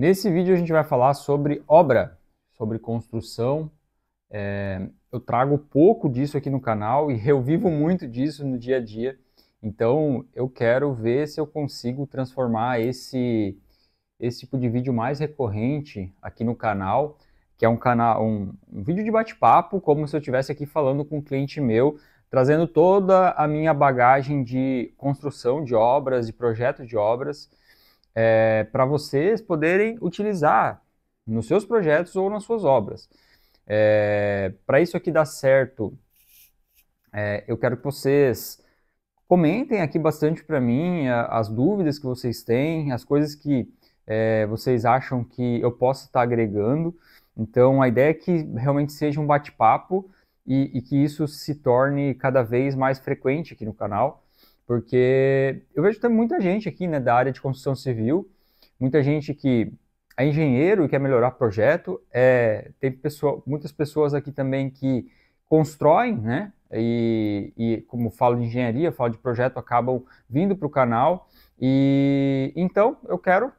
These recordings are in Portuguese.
Nesse vídeo a gente vai falar sobre obra, sobre construção. Eu trago pouco disso aqui no canal e eu vivo muito disso no dia a dia. Então eu quero ver se eu consigo transformar esse tipo de vídeo mais recorrente aqui no canal, que é um vídeo de bate-papo, como se eu estivesse aqui falando com um cliente meu, trazendo toda a minha bagagem de construção de obras, de projeto de obras, para vocês poderem utilizar nos seus projetos ou nas suas obras. Para isso aqui dar certo, eu quero que vocês comentem aqui bastante para mim as dúvidas que vocês têm, as coisas que vocês acham que eu posso estar agregando. Então, a ideia é que realmente seja um bate-papo e que isso se torne cada vez mais frequente aqui no canal, porque eu vejo também muita gente aqui, né, da área de construção civil, muita gente que é engenheiro e quer melhorar projeto, tem muitas pessoas aqui também que constroem, né, e como falo de engenharia, falo de projeto, acabam vindo para o canal, e então eu quero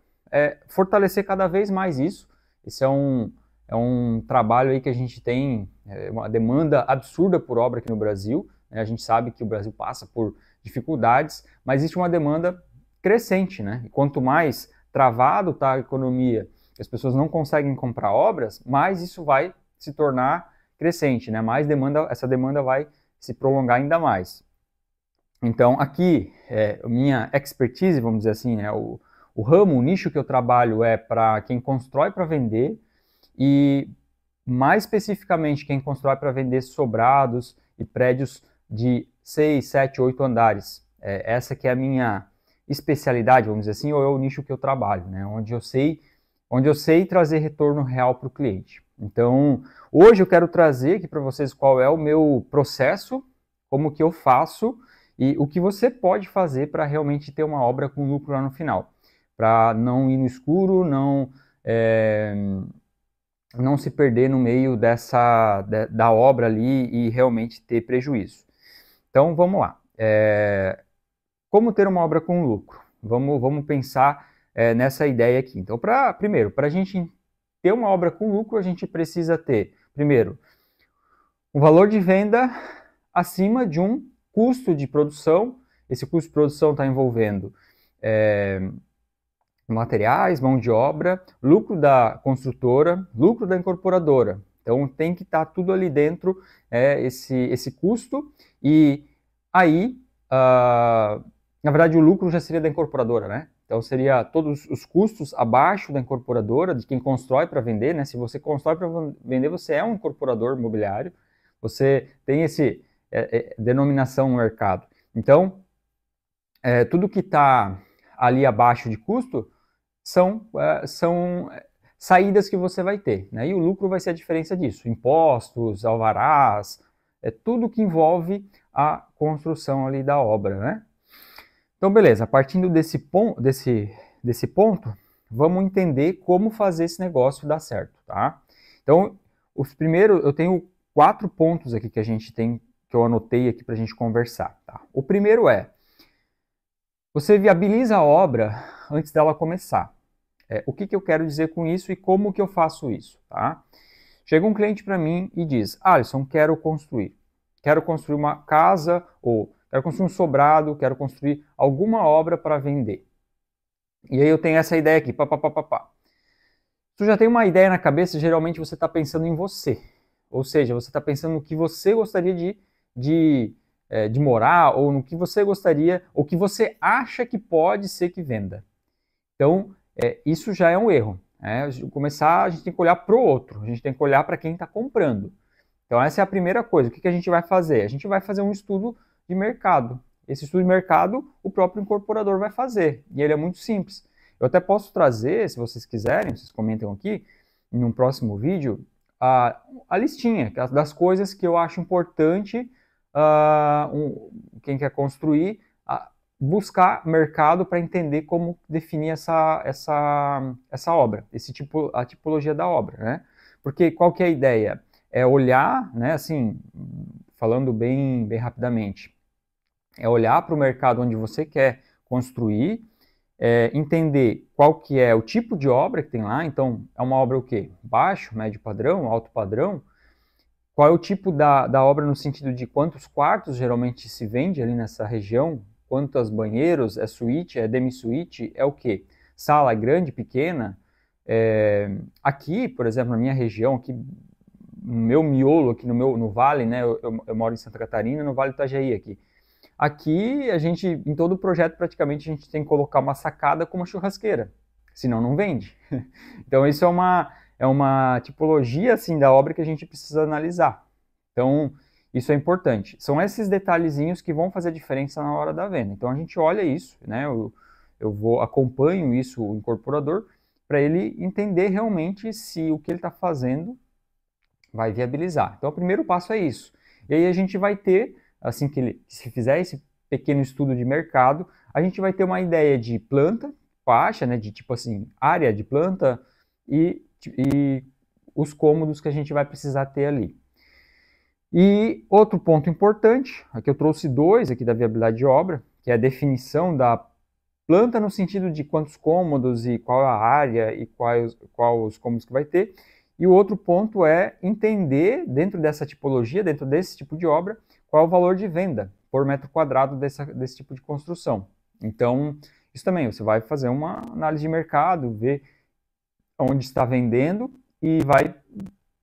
fortalecer cada vez mais isso. Esse é um trabalho aí que a gente tem uma demanda absurda por obra aqui no Brasil, né? A gente sabe que o Brasil passa por dificuldades, mas existe uma demanda crescente, né? E quanto mais travado está a economia, as pessoas não conseguem comprar obras, mais isso vai se tornar crescente, né? Mais demanda, essa demanda vai se prolongar ainda mais. Então, aqui, minha expertise, vamos dizer assim, né? O ramo, o nicho que eu trabalho é para quem constrói para vender e, mais especificamente, quem constrói para vender sobrados e prédios de 6, 7, 8 andares. Essa que é a minha especialidade, vamos dizer assim, ou é o nicho que eu trabalho, né? Onde eu sei trazer retorno real para o cliente. Então, hoje eu quero trazer aqui para vocês qual é o meu processo, como que eu faço e o que você pode fazer para realmente ter uma obra com lucro lá no final, para não ir no escuro, não se perder no meio da obra ali e realmente ter prejuízo. Então, vamos lá. Como ter uma obra com lucro? Vamos pensar nessa ideia aqui. Então, primeiro, para a gente ter uma obra com lucro, a gente precisa ter, primeiro, um valor de venda acima de um custo de produção. Esse custo de produção está envolvendo materiais, mão de obra, lucro da construtora, lucro da incorporadora. Então tem que estar tudo ali dentro, esse custo, e aí, na verdade, o lucro já seria da incorporadora, né? Então seria todos os custos abaixo da incorporadora, de quem constrói para vender, né? Se você constrói para vender, você é um incorporador imobiliário, você tem esse denominação no mercado. Então, tudo que está ali abaixo de custo são saídas que você vai ter, né? E o lucro vai ser a diferença disso, impostos, alvarás, tudo que envolve a construção ali da obra, né? Então, beleza, partindo desse ponto, vamos entender como fazer esse negócio dar certo, tá? Então, eu tenho 4 pontos aqui que eu anotei aqui para a gente conversar, tá? O primeiro você viabiliza a obra antes dela começar. O que eu quero dizer com isso e como que eu faço isso, tá? Chega um cliente para mim e diz: Alisson, quero construir uma casa, ou quero construir um sobrado, quero construir alguma obra para vender. E aí eu tenho essa ideia aqui, pá. Tu já tem uma ideia na cabeça, geralmente você está pensando em você. Ou seja, você está pensando no que você gostaria de morar, ou no que você gostaria, ou que você acha que pode ser que venda. Então, isso já é um erro. A gente tem que olhar para o outro, a gente tem que olhar para quem está comprando. Então, essa é a primeira coisa. O que a gente vai fazer? A gente vai fazer um estudo de mercado. Esse estudo de mercado, o próprio incorporador vai fazer. E ele é muito simples. Eu até posso trazer, se vocês quiserem, vocês comentam aqui, em um próximo vídeo, a listinha das coisas que eu acho importante quem quer construir, buscar mercado para entender como definir essa obra, a tipologia da obra, né? Porque qual que é a ideia? É olhar, né, assim, falando bem rapidamente, é olhar para o mercado onde você quer construir, entender qual que é o tipo de obra que tem lá. Então, é uma obra o quê? Baixo, médio padrão, alto padrão. Qual é o tipo da obra no sentido de quantos quartos geralmente se vende ali nessa região, quantos banheiros, é suíte, é demi-suíte, é o quê? Sala grande, pequena. Aqui, por exemplo, na minha região, aqui no meu miolo, aqui no Vale, né, eu moro em Santa Catarina, no Vale do Itajaí aqui. Aqui, a gente, em todo o projeto, praticamente, a gente tem que colocar uma sacada com uma churrasqueira, senão não vende. Então, isso é uma tipologia, assim, da obra que a gente precisa analisar. Então, isso é importante. São esses detalhezinhos que vão fazer a diferença na hora da venda. Então, a gente olha isso, né? Acompanho isso, o incorporador, para ele entender realmente se o que ele está fazendo vai viabilizar. Então, o primeiro passo é isso. E aí a gente vai ter, assim que ele se fizer esse pequeno estudo de mercado, a gente vai ter uma ideia de planta, faixa, né, de tipo assim, área de planta e os cômodos que a gente vai precisar ter ali. E outro ponto importante, aqui eu trouxe dois aqui da viabilidade de obra, que é a definição da planta no sentido de quantos cômodos e qual a área e quais os cômodos que vai ter. E o outro ponto é entender, dentro dessa tipologia, dentro desse tipo de obra, qual é o valor de venda por metro quadrado desse tipo de construção. Então, isso também, você vai fazer uma análise de mercado, ver onde está vendendo e vai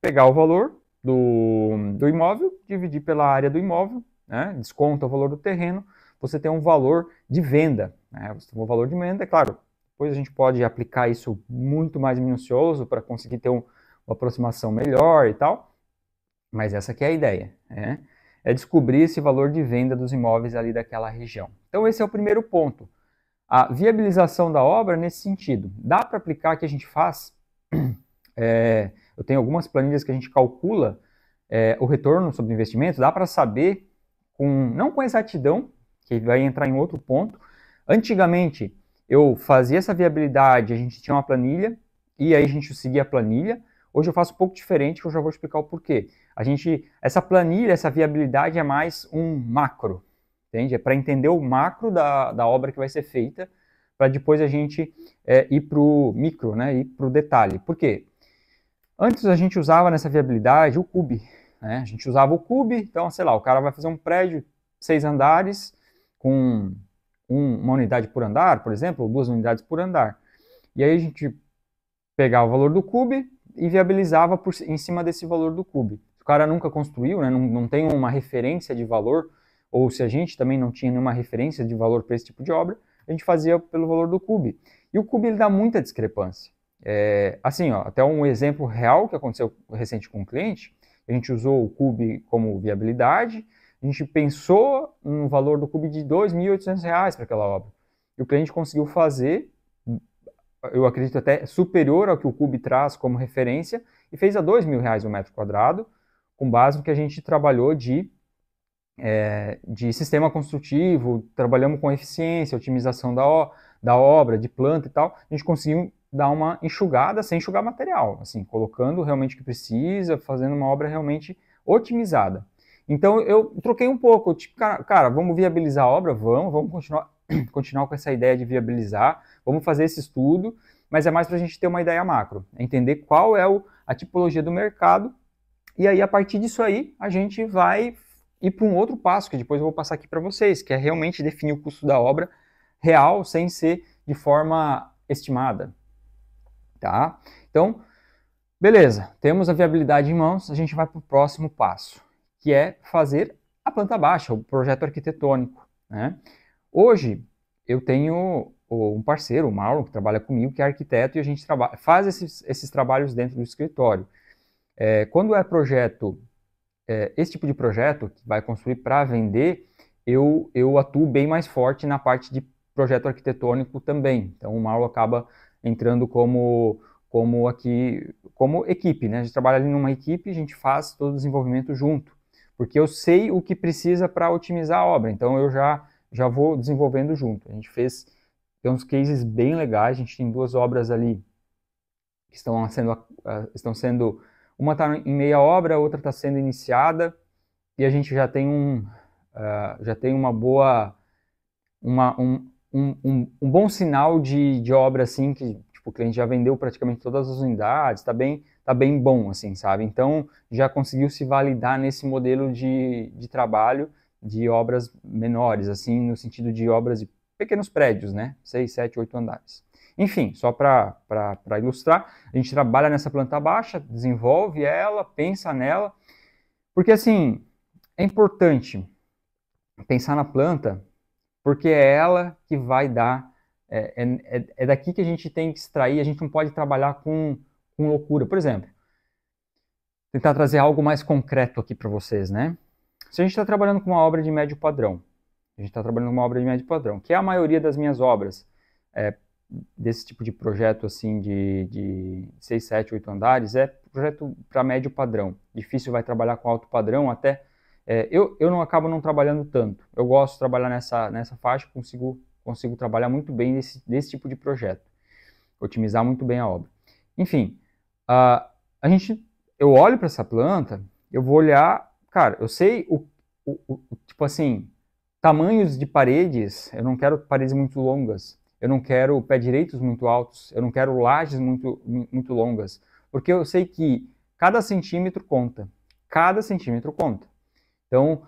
pegar o valor do imóvel, dividir pela área do imóvel, né? Desconta o valor do terreno, você tem um valor de venda. Né? Você tem um valor de venda, é claro, depois a gente pode aplicar isso muito mais minucioso para conseguir ter uma aproximação melhor e tal, mas essa aqui é a ideia, né? É descobrir esse valor de venda dos imóveis ali daquela região. Então esse é o primeiro ponto. A viabilização da obra nesse sentido. Dá para aplicar que a gente faz, eu tenho algumas planilhas que a gente calcula o retorno sobre investimento, dá para saber, não com exatidão, que vai entrar em outro ponto. Antigamente, eu fazia essa viabilidade, a gente tinha uma planilha, e aí a gente seguia a planilha. Hoje eu faço um pouco diferente, que eu já vou explicar o porquê. Essa planilha, essa viabilidade é mais um macro, entende? É para entender o macro da obra que vai ser feita, para depois a gente ir para o micro, né? Ir para o detalhe. Por quê? Antes a gente usava nessa viabilidade o CUB, né? A gente usava o CUB, então, sei lá, o cara vai fazer um prédio 6 andares com uma unidade por andar, por exemplo, ou 2 unidades por andar. E aí a gente pegava o valor do CUB e viabilizava em cima desse valor do CUB. Se o cara nunca construiu, né, não tem uma referência de valor, ou se a gente também não tinha nenhuma referência de valor para esse tipo de obra, a gente fazia pelo valor do CUB. E o CUB ele dá muita discrepância. Assim, ó, até um exemplo real que aconteceu recente com um cliente, a gente usou o CUB como viabilidade, a gente pensou no valor do CUB de R$ 2.800 para aquela obra. E o cliente conseguiu fazer, eu acredito até superior ao que o CUB traz como referência, e fez a R$ 2.000 o metro quadrado, com base no que a gente trabalhou de sistema construtivo, trabalhamos com eficiência, otimização da obra, de planta e tal, a gente conseguiu dar uma enxugada sem enxugar material, assim, colocando realmente o que precisa, fazendo uma obra realmente otimizada. Então eu troquei um pouco, tipo, cara, vamos viabilizar a obra? Vamos continuar com essa ideia de viabilizar, vamos fazer esse estudo, mas é mais para a gente ter uma ideia macro, entender qual é a tipologia do mercado, e aí a partir disso aí a gente vai ir para um outro passo, que depois eu vou passar aqui para vocês, que é realmente definir o custo da obra real, sem ser de forma estimada. Tá? Então, beleza, temos a viabilidade em mãos, a gente vai para o próximo passo, que é fazer a planta baixa, o projeto arquitetônico. Né? Hoje, eu tenho um parceiro, o Marlon, que trabalha comigo, que é arquiteto, e a gente faz esses trabalhos dentro do escritório. Quando é projeto, esse tipo de projeto, que vai construir para vender, eu atuo bem mais forte na parte de projeto arquitetônico também. Então, o Marlon acaba entrando como equipe, né? A gente trabalha ali numa equipe, a gente faz todo o desenvolvimento junto, porque eu sei o que precisa para otimizar a obra, então eu já vou desenvolvendo junto. A gente tem uns cases bem legais, a gente tem 2 obras ali que estão sendo, uma está em meia obra, a outra está sendo iniciada, e a gente já tem uma boa, um bom sinal de obra, assim, que tipo, o cliente já vendeu praticamente todas as unidades, tá bem bom, assim, sabe? Então, já conseguiu se validar nesse modelo de trabalho de obras menores, assim, no sentido de obras de pequenos prédios, né? 6, 7, 8 andares. Enfim, só para ilustrar, a gente trabalha nessa planta baixa, desenvolve ela, pensa nela, porque, assim, é importante pensar na planta, porque é ela que vai dar, é daqui que a gente tem que extrair, a gente não pode trabalhar com loucura. Por exemplo, tentar trazer algo mais concreto aqui para vocês, né? Se a gente está trabalhando com uma obra de médio padrão, a gente está trabalhando com uma obra de médio padrão, que é a maioria das minhas obras, desse tipo de projeto assim de 6, 7, 8 andares, é projeto para médio padrão. Difícil vai trabalhar com alto padrão, até eu não acabo não trabalhando tanto. Eu gosto de trabalhar nessa faixa, consigo trabalhar muito bem desse tipo de projeto, otimizar muito bem a obra. Enfim, eu olho para essa planta, eu vou olhar, cara, eu sei tipo assim, tamanhos de paredes, eu não quero paredes muito longas, eu não quero pé direitos muito altos, eu não quero lajes muito longas, porque eu sei que cada centímetro conta. Cada centímetro conta. Então,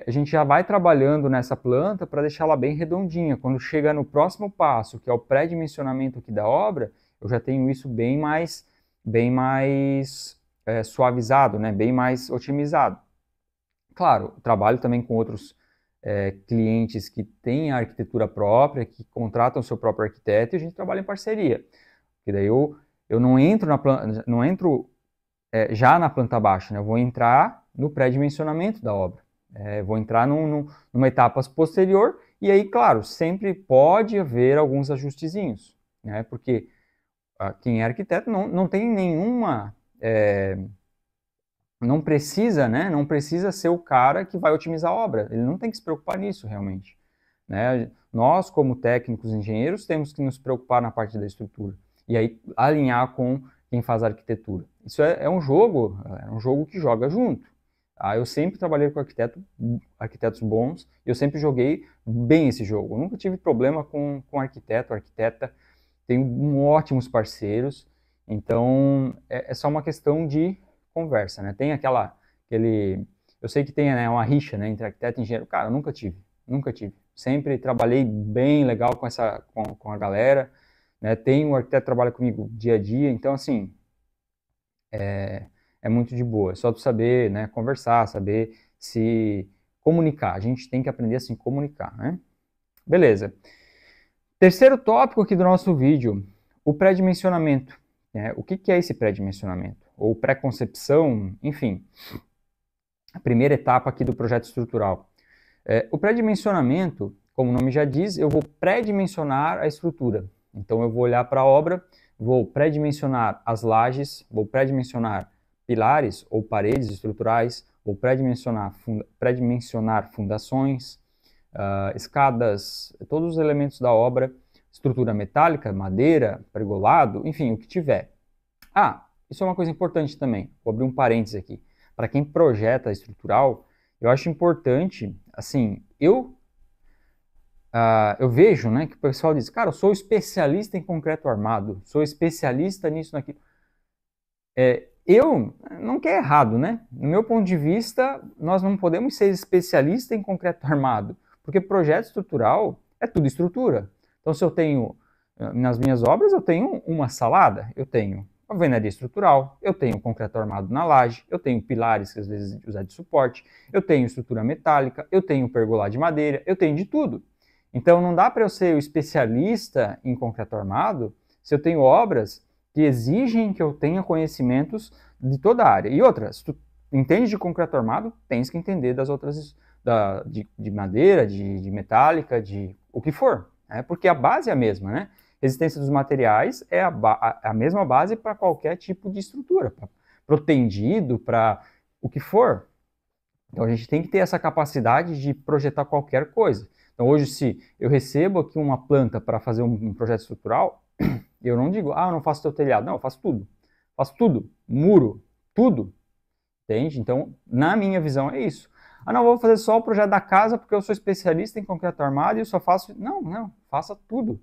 a gente já vai trabalhando nessa planta para deixar ela bem redondinha. Quando chega no próximo passo, que é o pré-dimensionamento aqui da obra, eu já tenho isso bem mais suavizado, né? Bem mais otimizado. Claro, trabalho também com outros clientes que têm a arquitetura própria, que contratam o seu próprio arquiteto, e a gente trabalha em parceria. Porque daí eu não entro já na planta baixa, né? Eu vou entrar no pré-dimensionamento da obra. Vou entrar numa etapa posterior, e aí, claro, sempre pode haver alguns ajustezinhos, né? Porque quem é arquiteto não tem nenhuma... não precisa, né? Não precisa ser o cara que vai otimizar a obra. Ele não tem que se preocupar nisso, realmente. Né? Nós, como técnicos engenheiros, temos que nos preocupar na parte da estrutura. E aí, alinhar com quem faz a arquitetura. Isso é um jogo que joga junto. Eu sempre trabalhei com arquitetos bons, eu sempre joguei bem esse jogo. Eu nunca tive problema com arquiteto, arquiteta. Tenho ótimos parceiros. Então, é só uma questão de conversa, né? Tem eu sei que tem, né, uma rixa, né, entre arquiteto e engenheiro. Cara, eu nunca tive. Sempre trabalhei bem legal com a galera, né? Tem um arquiteto que trabalha comigo dia a dia, então, assim, é muito de boa. É só tu saber, né, conversar, saber se comunicar. A gente tem que aprender a se comunicar, né? Beleza. Terceiro tópico aqui do nosso vídeo, o pré-dimensionamento. Né? O que é esse pré-dimensionamento? Ou pré-concepção, enfim. A primeira etapa aqui do projeto estrutural. O pré-dimensionamento, como o nome já diz, eu vou pré-dimensionar a estrutura. Então eu vou olhar para a obra, vou pré-dimensionar as lajes, vou pré-dimensionar pilares ou paredes estruturais, vou pré-dimensionar fundações, escadas, todos os elementos da obra, estrutura metálica, madeira, pergolado, enfim, o que tiver. Isso é uma coisa importante também, vou abrir um parênteses aqui. Para quem projeta estrutural, eu acho importante, assim, eu vejo, né, que o pessoal diz, cara, eu sou especialista em concreto armado, sou especialista nisso, naquilo. Eu não quero errado, né? No meu ponto de vista, nós não podemos ser especialistas em concreto armado, porque projeto estrutural é tudo estrutura. Então, se eu tenho, nas minhas obras, eu tenho uma salada, eu tenho alvenaria estrutural, eu tenho concreto armado na laje, eu tenho pilares que às vezes usar de suporte, eu tenho estrutura metálica, eu tenho pergola de madeira, eu tenho de tudo. Então, não dá para eu ser o especialista em concreto armado se eu tenho obras que exigem que eu tenha conhecimentos de toda a área. E outra, se tu entende de concreto armado, tens que entender das outras, de madeira, de metálica, de o que for. Né? Porque a base é a mesma, né? Resistência dos materiais é a mesma base para qualquer tipo de estrutura, para o tendido, para o que for. Então a gente tem que ter essa capacidade de projetar qualquer coisa. Então hoje, se eu recebo aqui uma planta para fazer um projeto estrutural, eu não digo, eu não faço teu telhado. Não, eu faço tudo. Faço tudo. Muro, tudo. Entende? Então, na minha visão, é isso. Ah, não, vou fazer só o projeto da casa porque eu sou especialista em concreto armado e eu só faço... Não, faça tudo.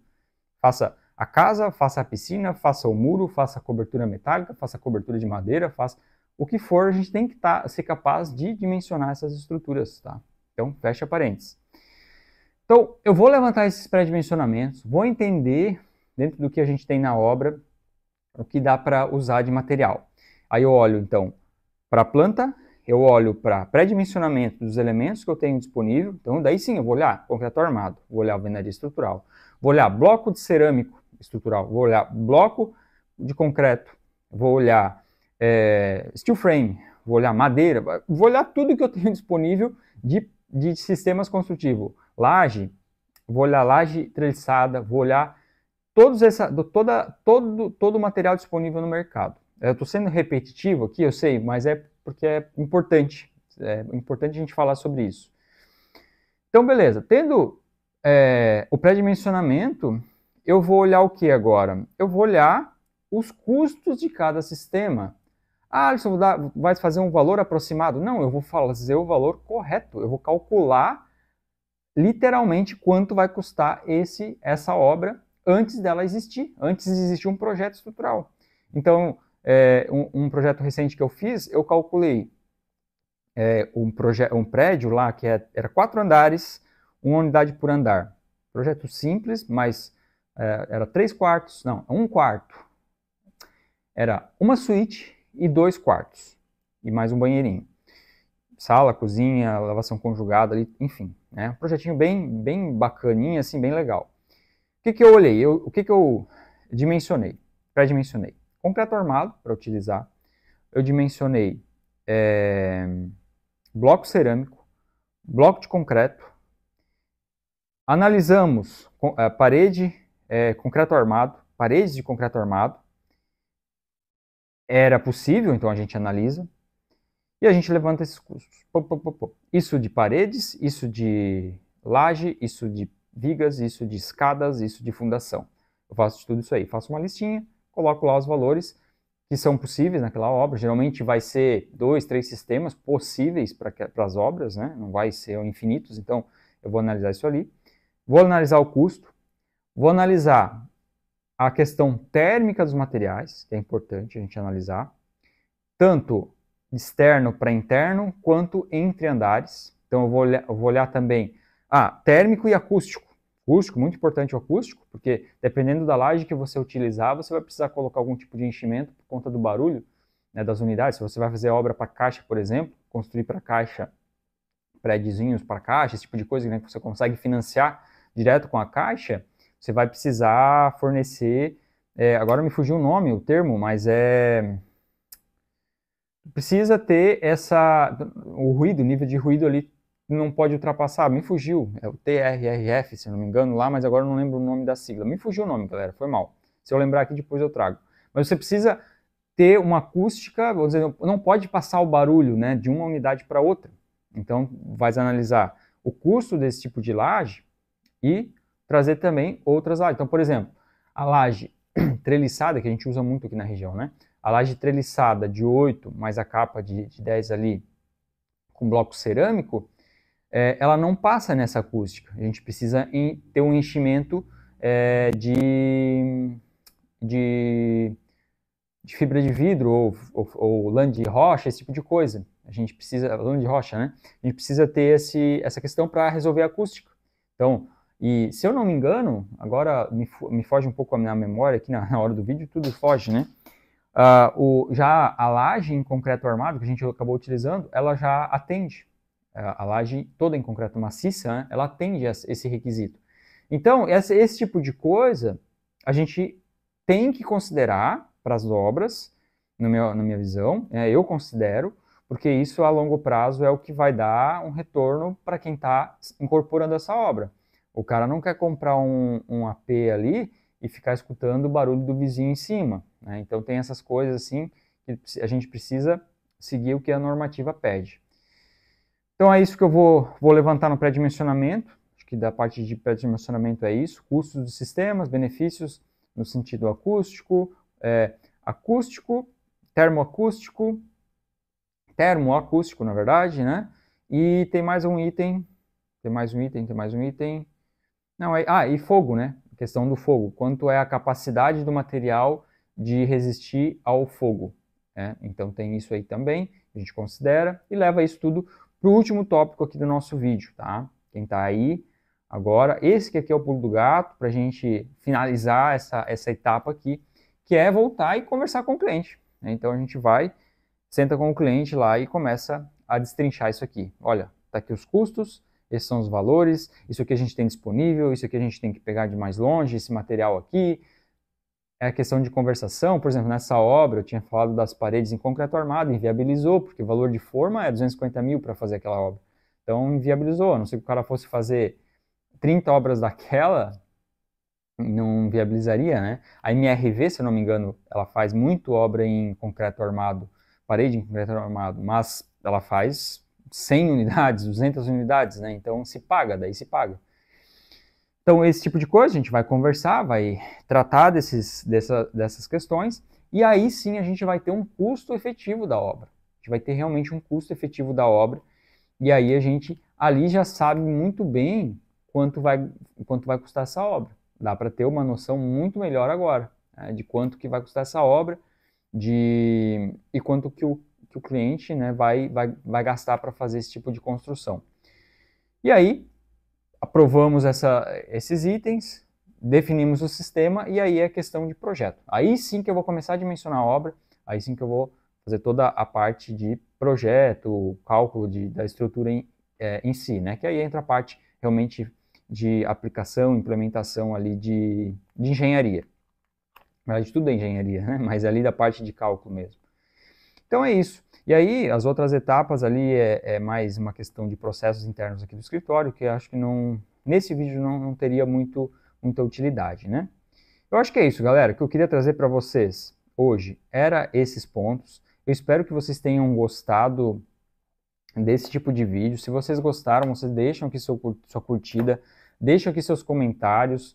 Faça a casa, faça a piscina, faça o muro, faça a cobertura metálica, faça a cobertura de madeira, faça o que for, a gente tem que ser capaz de dimensionar essas estruturas, tá? Então, fecha parênteses. Então, eu vou levantar esses pré-dimensionamentos, vou entender, dentro do que a gente tem na obra, o que dá para usar de material. Aí eu olho, então, para a planta, eu olho para pré-dimensionamento dos elementos que eu tenho disponível. Então, daí sim, eu vou olhar concreto armado, vou olhar alvenaria estrutural, vou olhar bloco de cerâmico estrutural, vou olhar bloco de concreto, vou olhar steel frame, vou olhar madeira, vou olhar tudo que eu tenho disponível de sistemas construtivos. Laje, vou olhar laje treliçada, vou olhar todo o material disponível no mercado. Eu estou sendo repetitivo aqui, eu sei, mas é porque é importante. É importante a gente falar sobre isso. Então, beleza. Tendo o pré-dimensionamento, eu vou olhar o que agora? Eu vou olhar os custos de cada sistema. Ah, Alisson, vai fazer um valor aproximado? Não, eu vou fazer o valor correto. Eu vou calcular literalmente quanto vai custar essa obra antes dela existir, antes de existir um projeto estrutural. Então, um projeto recente que eu fiz, eu calculei um prédio lá que era 4 andares, uma unidade por andar. Projeto simples, mas era 3 quartos, não, 1 quarto. Era uma suíte e 2 quartos, e mais um banheirinho. Sala, cozinha, lavação conjugada, ali, enfim. Um projetinho bem bacaninha, assim, bem legal. O que eu olhei? O que eu dimensionei? Pré-dimensionei. Concreto armado, para utilizar. Eu dimensionei bloco cerâmico, bloco de concreto. Analisamos concreto armado, paredes de concreto armado. Era possível, então a gente analisa. E a gente levanta esses custos. Isso de paredes, isso de laje, isso de vigas, isso de escadas, isso de fundação. Eu faço de tudo isso aí. Faço uma listinha, coloco lá os valores que são possíveis naquela obra. Geralmente vai ser 2, 3 sistemas possíveis para as obras, né? Não vai ser infinitos, então eu vou analisar isso ali. Vou analisar o custo, vou analisar a questão térmica dos materiais, que é importante a gente analisar, tanto externo para interno, quanto entre andares. Então eu vou olhar também térmico e acústico. Acústico, muito importante o acústico, porque dependendo da laje que você utilizar, você vai precisar colocar algum tipo de enchimento por conta do barulho, né, das unidades. Se você vai fazer obra para caixa, por exemplo, construir para caixa, prédiozinhos para caixa, esse tipo de coisa, né, que você consegue financiar direto com a caixa, você vai precisar fornecer, agora me fugiu o termo, mas precisa ter o nível de ruído ali não pode ultrapassar, me fugiu, é o TRRF, se não me engano lá, mas agora eu não lembro o nome da sigla. Me fugiu o nome, galera, foi mal. Se eu lembrar aqui, depois eu trago. Mas você precisa ter uma acústica, vou dizer, não pode passar o barulho, né, de uma unidade para outra. Então, vai analisar o custo desse tipo de laje e trazer também outras lajes. Então, por exemplo, a laje treliçada, que a gente usa muito aqui na região, né? A laje treliçada de 8, mais a capa de 10 ali, com bloco cerâmico, ela não passa nessa acústica. A gente precisa ter um enchimento de fibra de vidro ou lã de rocha, esse tipo de coisa. A gente precisa, lã de rocha, né? A gente precisa ter essa questão para resolver a acústica. Então, e se eu não me engano, agora me foge um pouco a minha memória aqui na hora do vídeo, tudo foge, né? Já a laje em concreto armado, que a gente acabou utilizando, ela já atende. A laje toda em concreto maciça, né, ela atende esse requisito. Então, esse tipo de coisa, a gente tem que considerar para as obras, na minha visão, eu considero, porque isso a longo prazo é o que vai dar um retorno para quem está incorporando essa obra. O cara não quer comprar um AP ali e ficar escutando o barulho do vizinho em cima, né? Então tem essas coisas assim que a gente precisa seguir o que a normativa pede. Então é isso que eu vou levantar no pré-dimensionamento. Acho que da parte de pré-dimensionamento é isso. Custos dos sistemas, benefícios no sentido acústico, termoacústico, na verdade, né? E tem mais um item, tem mais um item, tem mais um item. Não, e fogo, né? A questão do fogo. Quanto é a capacidade do material de resistir ao fogo, né? Então tem isso aí também, a gente considera e leva isso tudo para o último tópico aqui do nosso vídeo, tá? Quem tá aí agora, esse que aqui é o pulo do gato, para a gente finalizar essa etapa aqui, que é voltar e conversar com o cliente, né? Então a gente vai, senta com o cliente lá e começa a destrinchar isso aqui. Olha, tá aqui os custos, esses são os valores, isso aqui a gente tem disponível, isso aqui a gente tem que pegar de mais longe, esse material aqui. É a questão de conversação, por exemplo, nessa obra eu tinha falado das paredes em concreto armado, inviabilizou, porque o valor de forma é 250 mil para fazer aquela obra. Então inviabilizou, a não ser que o cara fosse fazer 30 obras daquela, não viabilizaria, né? A MRV, se eu não me engano, ela faz muito obra em concreto armado, parede em concreto armado, mas ela faz 100 unidades, 200 unidades, né? Então se paga, daí se paga. Então esse tipo de coisa a gente vai conversar, vai tratar dessas questões, e aí sim a gente vai ter um custo efetivo da obra. A gente vai ter realmente um custo efetivo da obra, e aí a gente ali já sabe muito bem quanto vai custar essa obra. Dá para ter uma noção muito melhor agora, né, de quanto que vai custar essa obra e quanto que o cliente, né, vai gastar para fazer esse tipo de construção. E aí, aprovamos esses itens, definimos o sistema e aí é questão de projeto. Aí sim que eu vou começar a dimensionar a obra, aí sim que eu vou fazer toda a parte de projeto, cálculo da estrutura em si, né? Que aí entra a parte realmente de aplicação, implementação ali de engenharia. Na verdade, tudo é engenharia, né? Mas ali da parte de cálculo mesmo. Então é isso. E aí, as outras etapas ali é mais uma questão de processos internos aqui do escritório, que eu acho que nesse vídeo não teria muita utilidade, né? Eu acho que é isso, galera. O que eu queria trazer para vocês hoje era esses pontos. Eu espero que vocês tenham gostado desse tipo de vídeo. Se vocês gostaram, vocês deixam aqui sua curtida, deixam aqui seus comentários.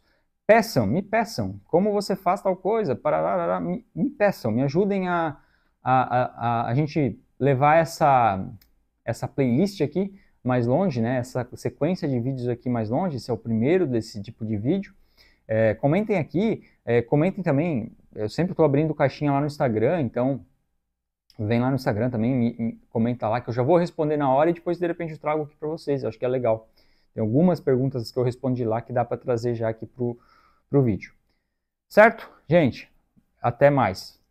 Me peçam, como você faz tal coisa, me peçam, me ajudem a gente levar essa playlist aqui mais longe, né? Essa sequência de vídeos aqui mais longe. Esse é o primeiro desse tipo de vídeo. Comentem aqui, comentem também. Eu sempre estou abrindo caixinha lá no Instagram, então vem lá no Instagram também, me comenta lá que eu já vou responder na hora e depois de repente eu trago aqui para vocês. Eu acho que é legal. Tem algumas perguntas que eu respondi lá que dá para trazer já aqui pro vídeo. Certo? Gente, até mais.